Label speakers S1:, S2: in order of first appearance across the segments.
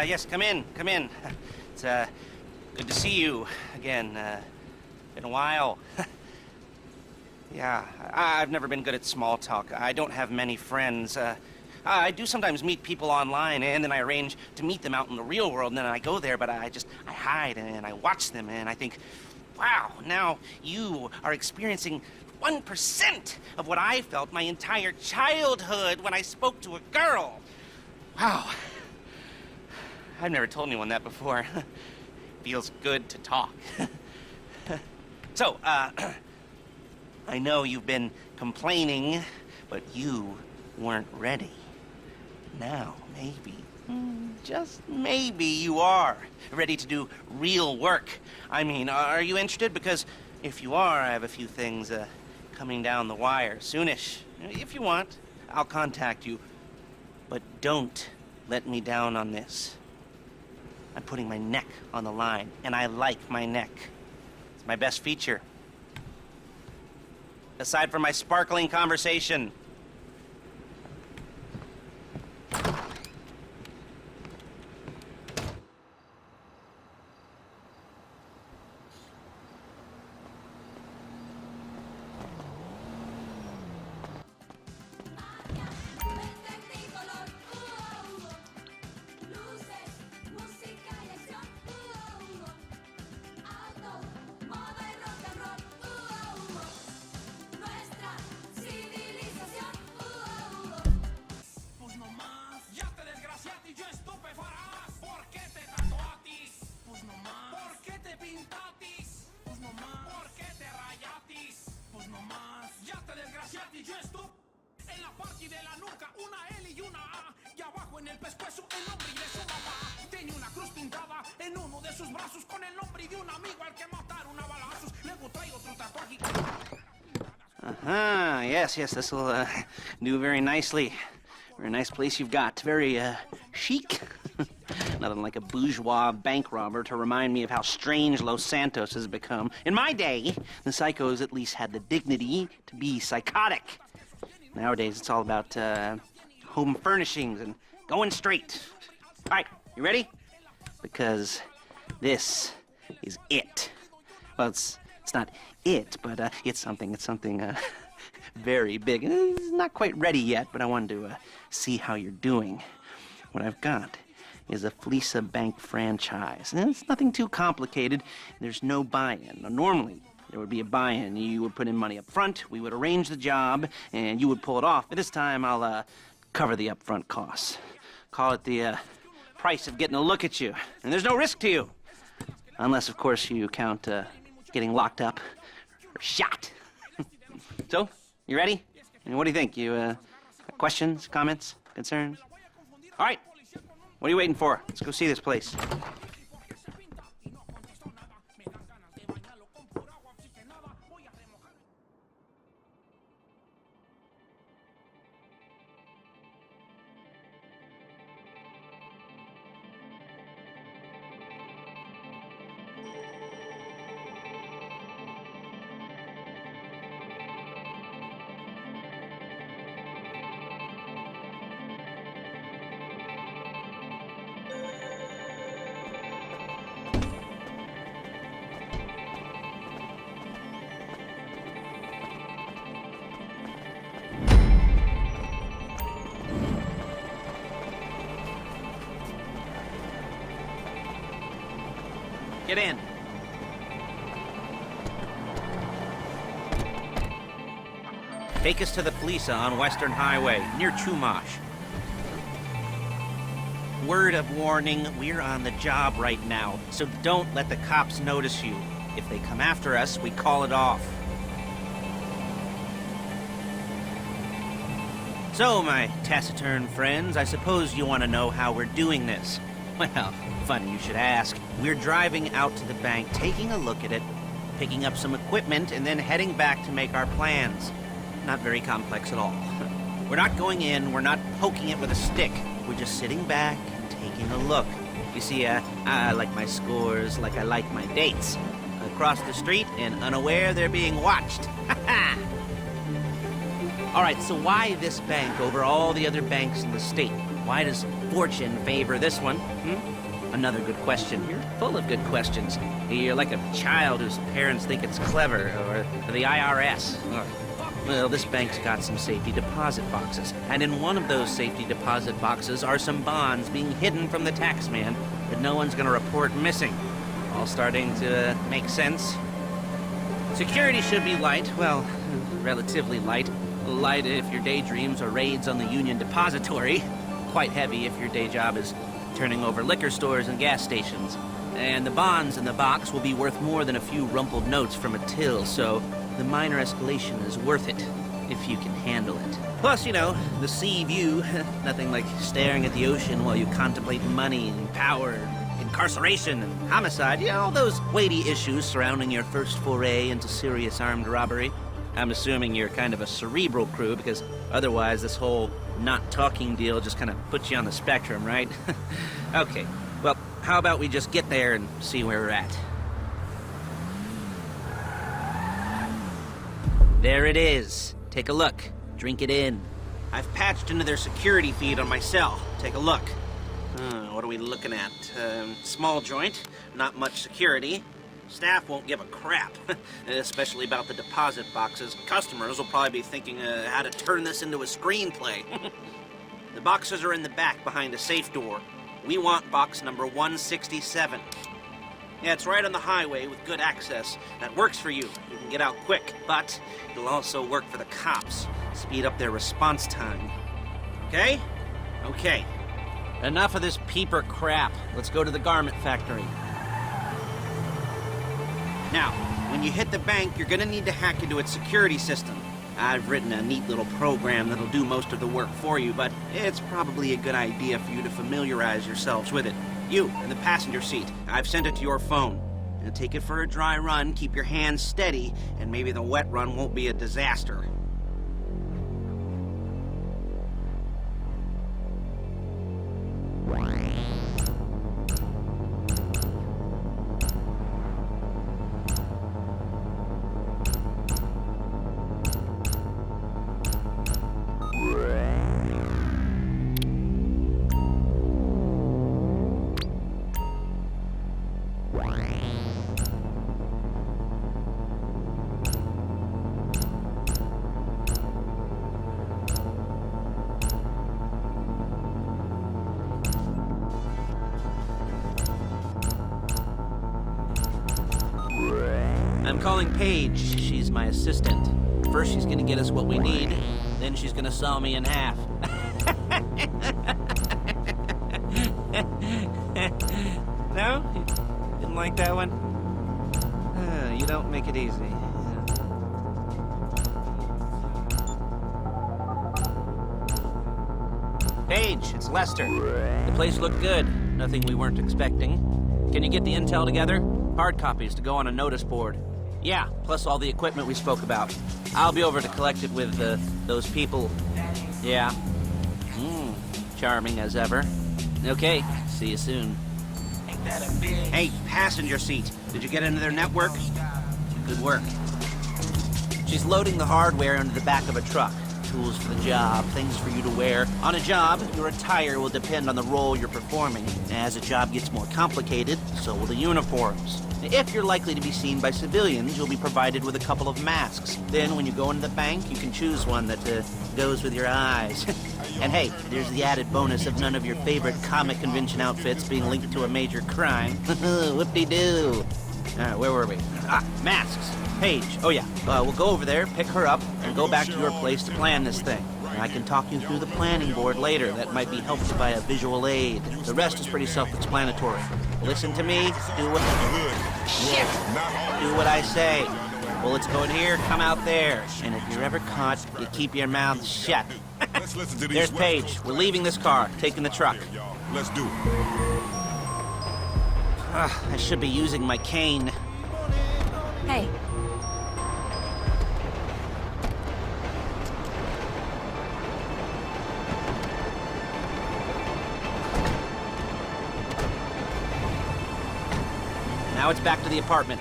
S1: Yes, come in, come in. It's, good to see you again. Been a while. Yeah, I've never been good at small talk. I don't have many friends. I do sometimes meet people online, and then I arrange to meet them out in the real world, and then I go there, but I hide, and I watch them, and I think, wow, now you are experiencing 1% of what I felt my entire childhood when I spoke to a girl. Wow. I've never told anyone that before. Feels good to talk. So, I know you've been complaining, but you weren't ready. Now, maybe, just maybe you are ready to do real work. I mean, are you interested? Because if you are, I have a few things coming down the wire soonish. If you want, I'll contact you. But don't let me down on this. I'm putting my neck on the line, and I like my neck. It's my best feature. Aside from my sparkling conversation. Yes, this will do very nicely. Very nice place you've got. Very chic. Nothing like a bourgeois bank robber to remind me of how strange Los Santos has become. In my day, the psychos at least had the dignity to be psychotic. Nowadays, it's all about home furnishings and going straight. All right, you ready? Because this is it. Well, it's not it, but it's something very big. It's not quite ready yet, but I wanted to see how you're doing. What I've got is a Fleeca bank franchise. And it's nothing too complicated. There's no buy-in. Now, normally, there would be a buy-in. You would put in money up front, we would arrange the job, and you would pull it off. But this time, I'll cover the upfront costs. Call it the price of getting a look at you. And there's no risk to you. Unless, of course, you count getting locked up or shot. So, you ready? And what do you think? You questions, comments, concerns? All right. What are you waiting for? Let's go see this place. Get in. Take us to the Fleeca on Western Highway, near Chumash. Word of warning, we're on the job right now, so don't let the cops notice you. If they come after us, we call it off. So, my taciturn friends, I suppose you want to know how we're doing this. Well, funny you should ask. We're driving out to the bank, taking a look at it, picking up some equipment, and then heading back to make our plans. Not very complex at all. We're not going in, we're not poking it with a stick. We're just sitting back and taking a look. You see, I like my scores like I like my dates. Across the street and unaware they're being watched. Ha All right, so why this bank over all the other banks in the state? Why does fortune favor this one? Another good question. You're full of good questions. You're like a child whose parents think it's clever, or the IRS. Well, this bank's got some safety deposit boxes, and in one of those safety deposit boxes are some bonds being hidden from the taxman that no one's gonna report missing. All starting to make sense. Security should be light, well, relatively light. Light if your daydreams are raids on the Union Depository. Quite heavy if your day job is turning over liquor stores and gas stations. And the bonds in the box will be worth more than a few rumpled notes from a till, so the minor escalation is worth it, if you can handle it. Plus, you know, the sea view. Nothing like staring at the ocean while you contemplate money and power, incarceration and homicide. You know, all those weighty issues surrounding your first foray into serious armed robbery. I'm assuming you're kind of a cerebral crew, because otherwise this whole not talking deal just kind of puts you on the spectrum, right? Okay, well, how about we just get there and see where we're at? There it is. Take a look. Drink it in. I've patched into their security feed on my cell. Take a look. What are we looking at? Small joint, not much security. Staff won't give a crap, especially about the deposit boxes. Customers will probably be thinking how to turn this into a screenplay. The boxes are in the back behind a safe door. We want box number 167. Yeah, it's right on the highway with good access. That works for you. You can get out quick, but it'll also work for the cops. Speed up their response time. Okay? Okay. Enough of this peeper crap. Let's go to the garment factory. Now, when you hit the bank, you're gonna need to hack into its security system. I've written a neat little program that'll do most of the work for you, but it's probably a good idea for you to familiarize yourselves with it. You, in the passenger seat, I've sent it to your phone. And take it for a dry run, keep your hands steady, and maybe the wet run won't be a disaster. I'm calling Paige. She's my assistant. First, she's gonna get us what we need, then she's gonna saw me in half. No? You didn't like that one? You don't make it easy. Paige, it's Lester. The place looked good. Nothing we weren't expecting. Can you get the intel together? Hard copies to go on a notice board. Yeah, plus all the equipment we spoke about. I'll be over to collect it with those people. Yeah. Charming as ever. Okay, see you soon. Hey, passenger seat. Did you get into their network? Good work. She's loading the hardware into the back of a truck. Tools for the job, things for you to wear. On a job, your attire will depend on the role you're performing. As a job gets more complicated, so will the uniforms. If you're likely to be seen by civilians, you'll be provided with a couple of masks. Then, when you go into the bank, you can choose one that goes with your eyes. And hey, there's the added bonus of none of your favorite comic convention outfits being linked to a major crime. Whoop-de-doo. Where were we? Masks. Paige. Oh, yeah. We'll go over there, pick her up, and go back to your place to plan this thing. I can talk you through the planning board later. That might be helped by a visual aid. The rest is pretty self-explanatory. Listen to me. Do what I say. Bullets go in here, come out there. And if you're ever caught, you keep your mouth shut. There's Paige. We're leaving this car, taking the truck.
S2: Let's do it.
S1: I should be using my cane.
S3: Hey.
S1: Now it's back to the apartment.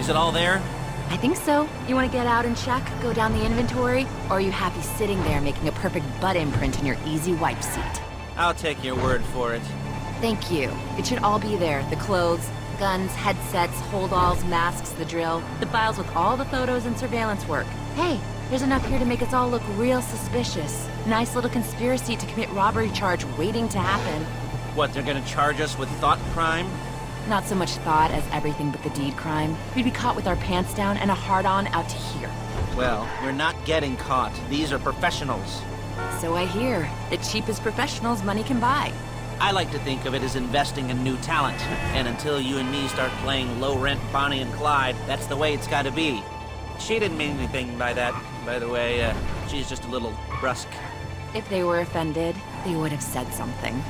S1: Is it all there?
S3: I think so. You want to get out and check, go down the inventory, or are you happy sitting there making a perfect butt imprint in your easy wipe seat?
S1: I'll take your word for it.
S3: Thank you. It should all be there. The clothes, guns, headsets, holdalls, masks, the drill. The files with all the photos and surveillance work. Hey, there's enough here to make us all look real suspicious. Nice little conspiracy to commit robbery charge waiting to happen.
S1: What, they're gonna charge us with thought crime?
S3: Not so much thought as everything but the deed crime. We'd be caught with our pants down and a hard-on out to here.
S1: Well, we're not getting caught. These are professionals.
S3: So I hear. The cheapest professionals money can buy.
S1: I like to think of it as investing in new talent. And until you and me start playing low-rent Bonnie and Clyde, that's the way it's gotta be. She didn't mean anything by that, by the way. She's just a little brusque.
S3: If they were offended, they would have said something.